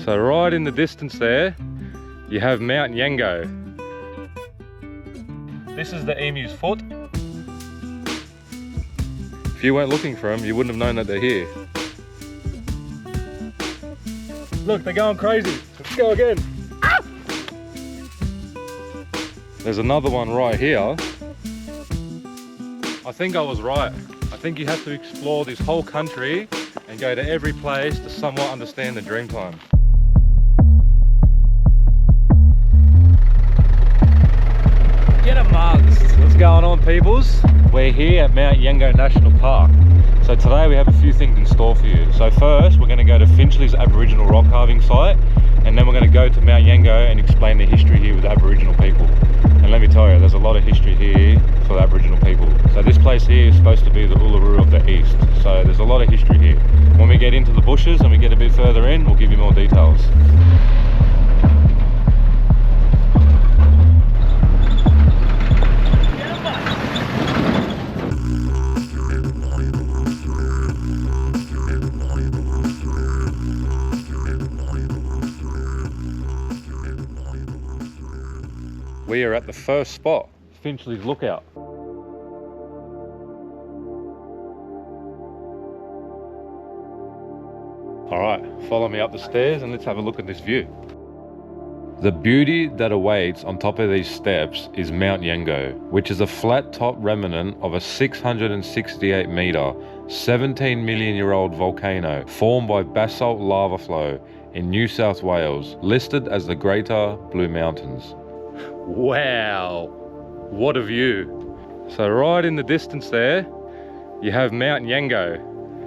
So right in the distance there, you have Mt Yengo. This is the emu's foot. If you weren't looking for them, you wouldn't have known that they're here. Look, they're going crazy. Let's go again. Ah! There's another one right here. I think I was right. I think you have to explore this whole country and go to every place to somewhat understand the Dreamtime. Get 'em mugs! What's going on, peoples? We're here at Mt Yengo National Park. So today we have a few things in store for you. So first we're going to go to Finchley's Aboriginal rock carving site, and then we're going to go to Mt Yengo and explain the history here with Aboriginal people. And let me tell you, there's a lot of history here for the Aboriginal people. So this place here is supposed to be the Uluru of the East. So there's a lot of history here. When we get into the bushes and we get a bit further in, we'll give you more details. We are at the first spot, Finchley's Lookout. Alright, follow me up the stairs and let's have a look at this view. The beauty that awaits on top of these steps is Mt Yengo, which is a flat top remnant of a 668 metre, 17 million year old volcano formed by basalt lava flow in New South Wales, listed as the Greater Blue Mountains. Wow, what a view. So right in the distance there, you have Mt Yengo,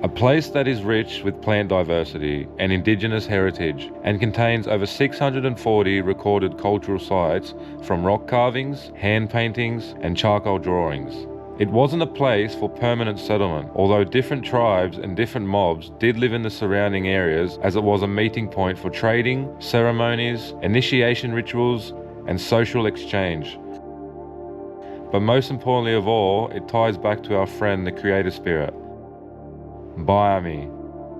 a place that is rich with plant diversity and indigenous heritage and contains over 640 recorded cultural sites, from rock carvings, hand paintings and charcoal drawings. It wasn't a place for permanent settlement, although different tribes and different mobs did live in the surrounding areas, as it was a meeting point for trading, ceremonies, initiation rituals and social exchange. But most importantly of all, it ties back to our friend, the creator spirit, Biami.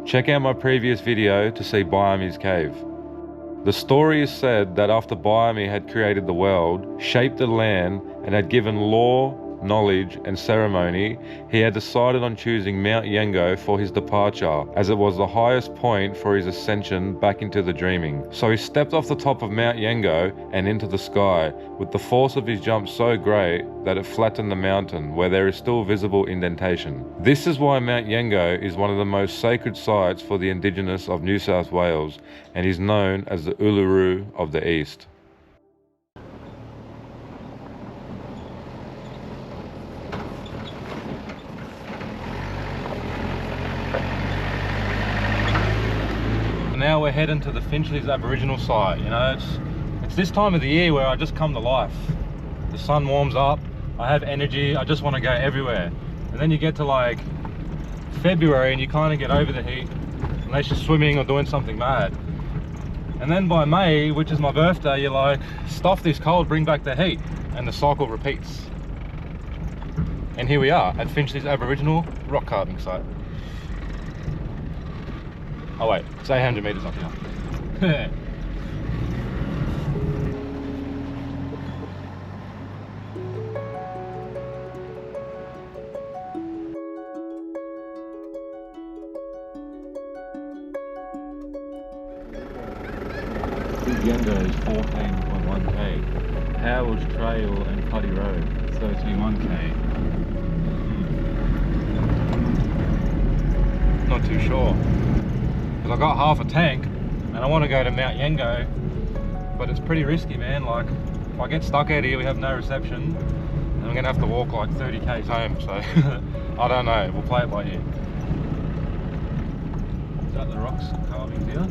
Check out my previous video to see Biami's cave. The story is said that after Biami had created the world, shaped the land and had given law, knowledge and ceremony, he had decided on choosing Mt Yengo for his departure, as it was the highest point for his ascension back into the dreaming. So he stepped off the top of Mt Yengo and into the sky, with the force of his jump so great that it flattened the mountain, where there is still visible indentation. This is why Mt Yengo is one of the most sacred sites for the indigenous of New South Wales and is known as the Uluru of the East. Now we're heading to the Finchley's Aboriginal site. You know, it's this time of the year where I just come to life. The sun warms up, I have energy, I just want to go everywhere. And then you get to like February and you kind of get over the heat, unless you're swimming or doing something mad. And then by May, which is my birthday, you're like, stuff this cold, bring back the heat. And the cycle repeats. And here we are at Finchley's Aboriginal rock carving site. Oh wait, it's 800 metres up here. Yengo is 14.1k. Howells Trail and Cuddy Road, 31k. Not too sure. Because I got half a tank and I want to go to Mt Yengo, but it's pretty risky, man. Like, if I get stuck out here, we have no reception and I'm gonna have to walk like 30 k's home, so I don't know, we'll play it by ear. Is that the rocks carvings here?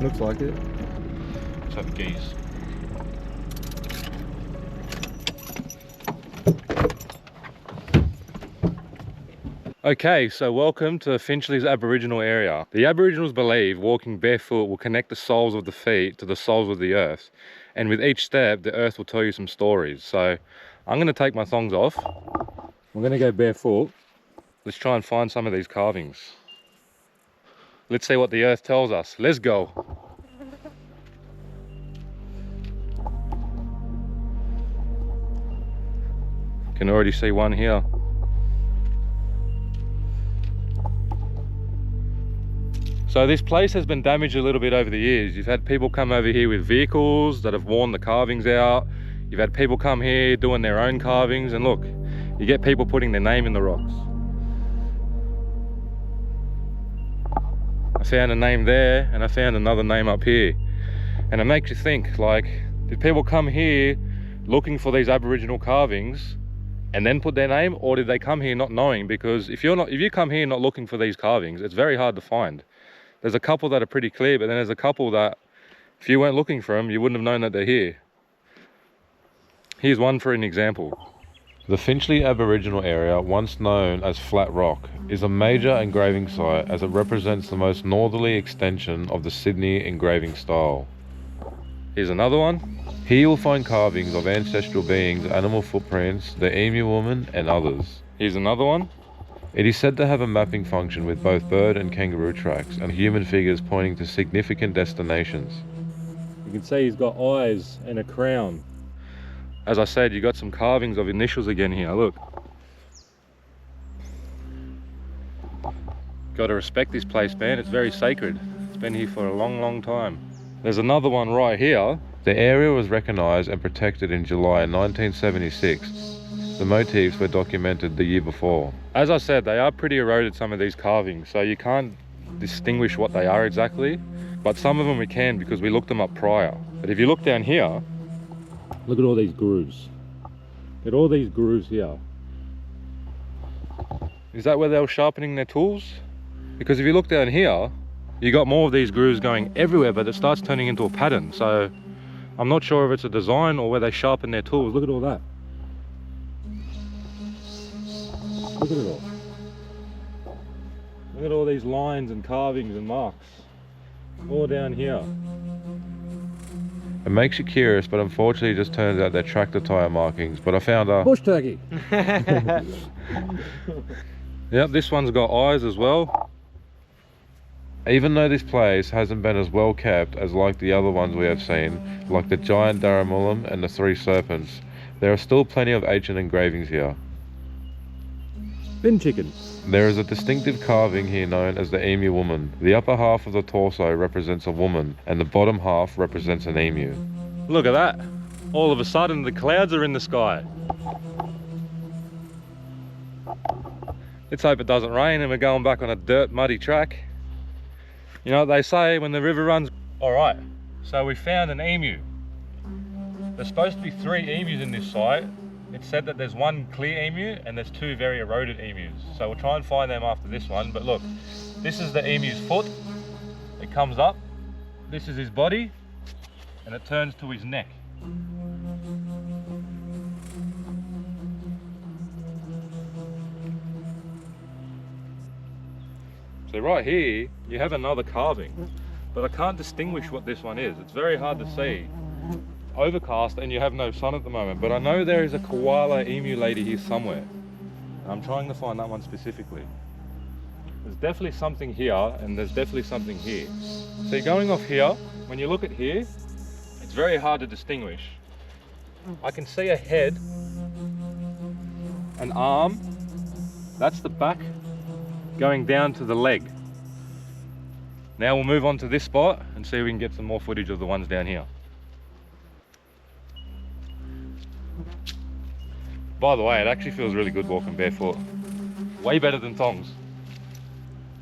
Looks like it. Let's have a gaze. Okay, so welcome to Finchley's Aboriginal area. The Aboriginals believe walking barefoot will connect the soles of the feet to the soles of the earth. And with each step, the earth will tell you some stories. So I'm gonna take my thongs off. I'm gonna go barefoot. Let's try and find some of these carvings. Let's see what the earth tells us. Let's go. Can already see one here. So this place has been damaged a little bit over the years. You've had people come over here with vehicles that have worn the carvings out. You've had people come here doing their own carvings, and look, you get people putting their name in the rocks. I found a name there, and I found another name up here. And it makes you think, like, did people come here looking for these Aboriginal carvings and then put their name, or did they come here not knowing? Because if you come here not looking for these carvings, it's very hard to find. There's a couple that are pretty clear, but then there's a couple that if you weren't looking for them, you wouldn't have known that they're here. Here's one for an example. The Finchley Aboriginal area, once known as Flat Rock, is a major engraving site as it represents the most northerly extension of the Sydney engraving style. Here's another one. Here you'll find carvings of ancestral beings, animal footprints, the emu woman, and others. Here's another one. It is said to have a mapping function with both bird and kangaroo tracks and human figures pointing to significant destinations. You can see he's got eyes and a crown. As I said, you got some carvings of initials again here, look. Got to respect this place, man, it's very sacred. It's been here for a long, long time. There's another one right here. The area was recognised and protected in July 1976. The motifs were documented the year before. As I said, they are pretty eroded, some of these carvings, so you can't distinguish what they are exactly, but some of them we can because we looked them up prior. But if you look down here, look at all these grooves. Look at all these grooves here. Is that where they were sharpening their tools? Because if you look down here, you got more of these grooves going everywhere, but it starts turning into a pattern. So I'm not sure if it's a design or where they sharpen their tools. Look at all that. Look at it all. Look at all these lines and carvings and marks. All down here. It makes you curious, but unfortunately it just turns out they're tractor tyre markings. But I found a bush turkey. Yep, this one's got eyes as well. Even though this place hasn't been as well kept as like the other ones we have seen, like the giant Darramullum and the three serpents, there are still plenty of ancient engravings here. Bin chicken. There is a distinctive carving here known as the emu woman. The upper half of the torso represents a woman and the bottom half represents an emu. Look at that. All of a sudden the clouds are in the sky. Let's hope it doesn't rain and we're going back on a dirt muddy track. You know what they say, when the river runs... Alright, so we found an emu. There's supposed to be 3 emus in this site. It's said that there's 1 clear emu and there's 2 very eroded emus. So we'll try and find them after this one. But look, this is the emu's foot. It comes up. This is his body. And it turns to his neck. So right here, you have another carving. But I can't distinguish what this one is. It's very hard to see. Overcast and you have no sun at the moment, but I know there is a koala emu lady here somewhere. I'm trying to find that one specifically. There's definitely something here and there's definitely something here. So you're going off here, when you look at here, it's very hard to distinguish. I can see a head, an arm, that's the back going down to the leg. Now we'll move on to this spot and see if we can get some more footage of the ones down here. By the way, it actually feels really good walking barefoot. Way better than thongs.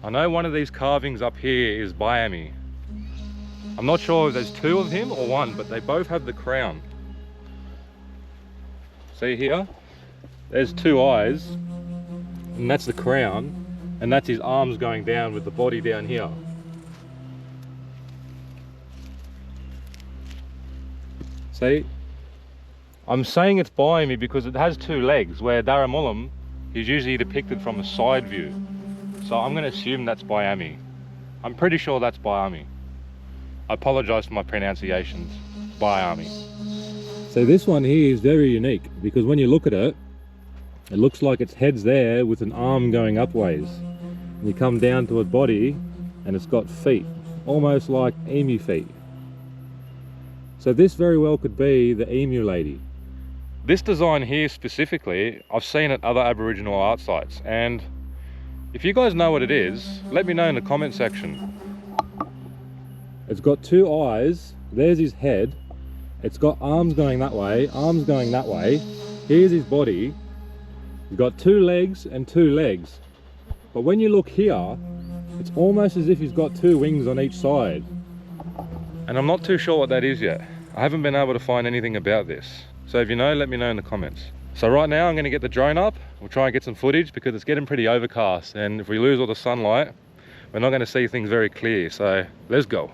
I know one of these carvings up here is Biami. I'm not sure if there's 2 of him or 1, but they both have the crown. See here? There's 2 eyes, and that's the crown, and that's his arms going down with the body down here. See? I'm saying it's Biami because it has 2 legs, where Darramullum is usually depicted from a side view. So I'm going to assume that's Biami. I'm pretty sure that's Biami. I apologise for my pronunciations. Biami. So this one here is very unique because when you look at it, it looks like its head's there with an arm going upways. And you come down to its body and it's got feet, almost like emu feet. So this very well could be the emu lady. This design here specifically, I've seen at other Aboriginal art sites, and if you guys know what it is, let me know in the comment section. It's got two eyes, there's his head, it's got arms going that way, arms going that way, here's his body, he's got two legs and two legs. But when you look here, it's almost as if he's got two wings on each side. And I'm not too sure what that is yet. I haven't been able to find anything about this. So if you know, let me know in the comments. So right now I'm going to get the drone up. We'll try and get some footage because it's getting pretty overcast, and if we lose all the sunlight, we're not going to see things very clear. So let's go.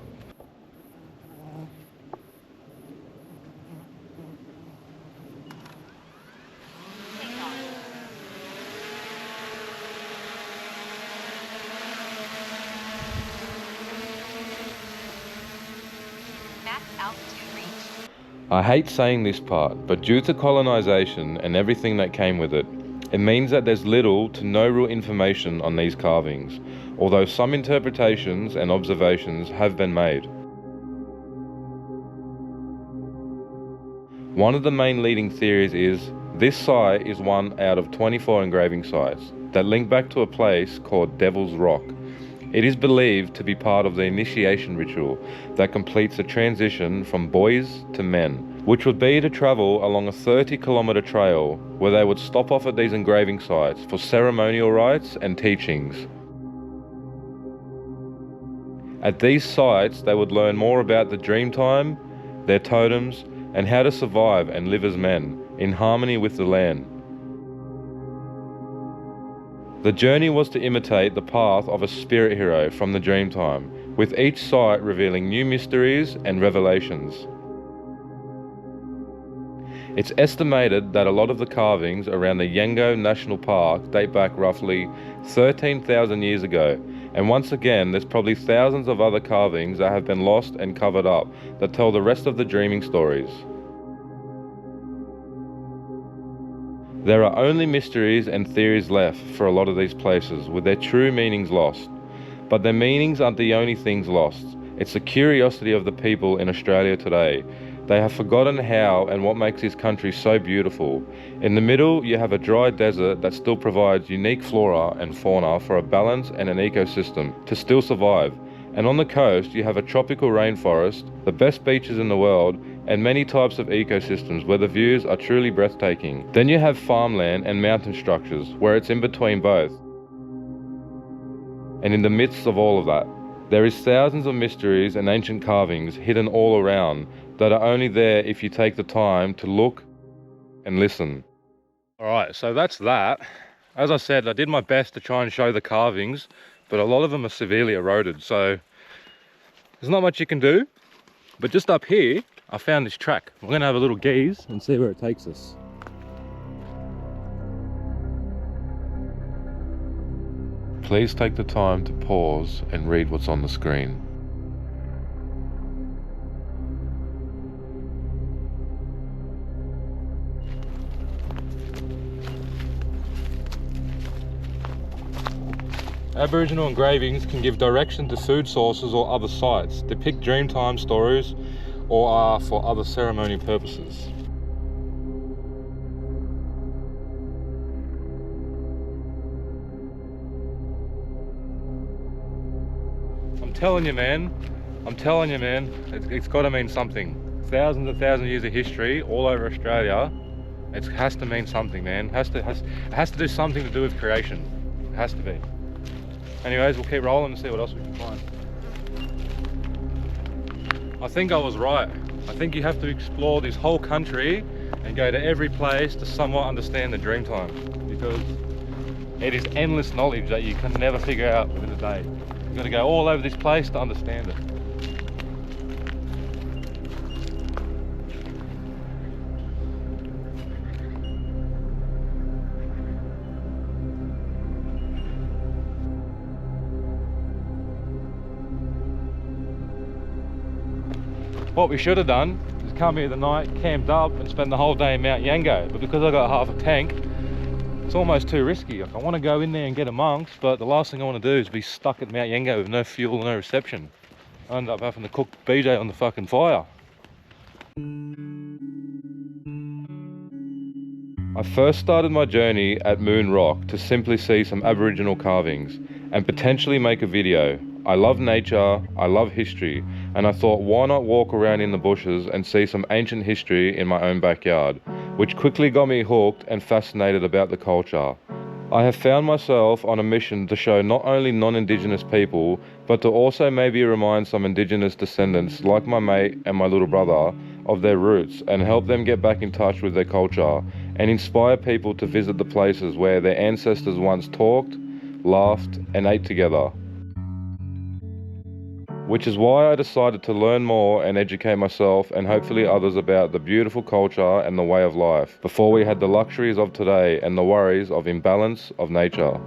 I hate saying this part, but due to colonization and everything that came with it, it means that there's little to no real information on these carvings, although some interpretations and observations have been made. One of the main leading theories is this site is one out of 24 engraving sites that link back to a place called Devil's Rock. It is believed to be part of the initiation ritual that completes the transition from boys to men, which would be to travel along a 30-kilometre trail where they would stop off at these engraving sites for ceremonial rites and teachings. At these sites, they would learn more about the Dreamtime, their totems, and how to survive and live as men, in harmony with the land. The journey was to imitate the path of a spirit hero from the Dreamtime, with each site revealing new mysteries and revelations. It's estimated that a lot of the carvings around the Yengo National Park date back roughly 13,000 years ago, and once again there's probably thousands of other carvings that have been lost and covered up that tell the rest of the dreaming stories. There are only mysteries and theories left for a lot of these places, with their true meanings lost. But their meanings aren't the only things lost. It's the curiosity of the people in Australia today. They have forgotten how and what makes this country so beautiful. In the middle, you have a dry desert that still provides unique flora and fauna for a balance and an ecosystem to still survive. And on the coast, you have a tropical rainforest, the best beaches in the world, and many types of ecosystems where the views are truly breathtaking. Then you have farmland and mountain structures where it's in between both. And in the midst of all of that, there is thousands of mysteries and ancient carvings hidden all around that are only there if you take the time to look and listen. Alright, so that's that. As I said, I did my best to try and show the carvings, but a lot of them are severely eroded, so there's not much you can do. But just up here, I found this track. We're going to have a little gaze and see where it takes us. Please take the time to pause and read what's on the screen. Aboriginal engravings can give direction to food sources or other sites, depict Dreamtime stories, or are for other ceremony purposes. I'm telling you man, it's got to mean something. Thousands and thousands of years of history all over Australia, it has to mean something, man. It has to do something to do with creation. It has to be. Anyways, we'll keep rolling and see what else we can find. I think I was right. I think you have to explore this whole country and go to every place to somewhat understand the Dreamtime, because it is endless knowledge that you can never figure out within a day. You've got to go all over this place to understand it. What we should have done is come here the night, camped up and spend the whole day in Mt Yengo, but because I got half a tank, It's almost too risky. Like, I want to go in there and get amongst, but the last thing I want to do is be stuck at Mt Yengo with no fuel, no reception. I end up having to cook BJ on the fucking fire. I first started my journey at Moon Rock to simply see some Aboriginal carvings and potentially make a video. I love nature, I love history, and I thought, why not walk around in the bushes and see some ancient history in my own backyard, which quickly got me hooked and fascinated about the culture. I have found myself on a mission to show not only non-Indigenous people, but to also maybe remind some Indigenous descendants like my mate and my little brother of their roots and help them get back in touch with their culture and inspire people to visit the places where their ancestors once talked, laughed and ate together. Which is why I decided to learn more and educate myself and hopefully others about the beautiful culture and the way of life before we had the luxuries of today and the worries of imbalance of nature.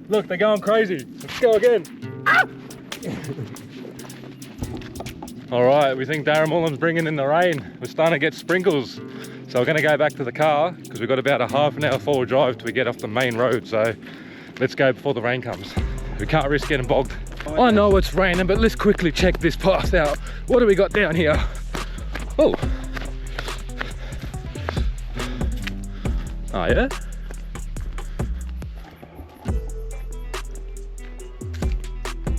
Look, they're going crazy. Let's go again. Alright, we think Darramullen's bringing in the rain. We're starting to get sprinkles. So we're going to go back to the car because we've got about a half an hour forward drive till we get off the main road. So let's go before the rain comes. We can't risk getting bogged. I know it's raining, but let's quickly check this path out. What do we got down here? Oh. Oh yeah?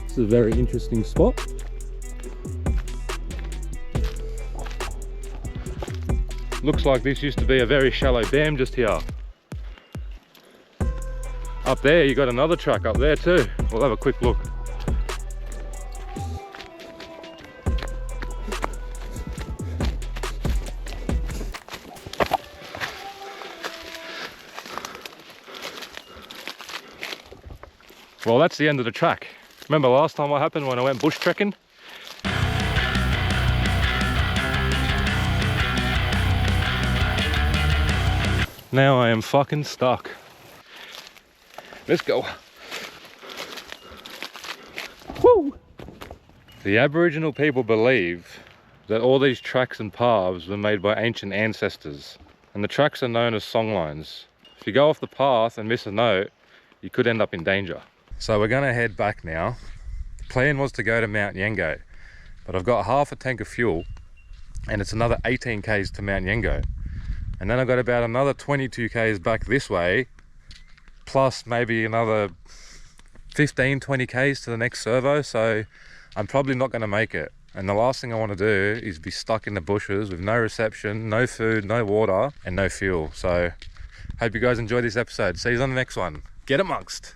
This is a very interesting spot. Looks like this used to be a very shallow dam just here. Up there you got another track up there too. We'll have a quick look. Well, that's the end of the track. Remember last time what happened when I went bush trekking? Now I am fucking stuck. Let's go. Woo! The Aboriginal people believe that all these tracks and paths were made by ancient ancestors, and the tracks are known as songlines. If you go off the path and miss a note, you could end up in danger. So we're gonna head back now. The plan was to go to Mt Yengo, but I've got half a tank of fuel and it's another 18 k's to Mt Yengo. And then I've got about another 22 k's back this way, plus maybe another 15, 20 k's to the next servo. So I'm probably not gonna make it. And the last thing I wanna do is be stuck in the bushes with no reception, no food, no water, and no fuel. So hope you guys enjoyed this episode. See you on the next one. Get amongst.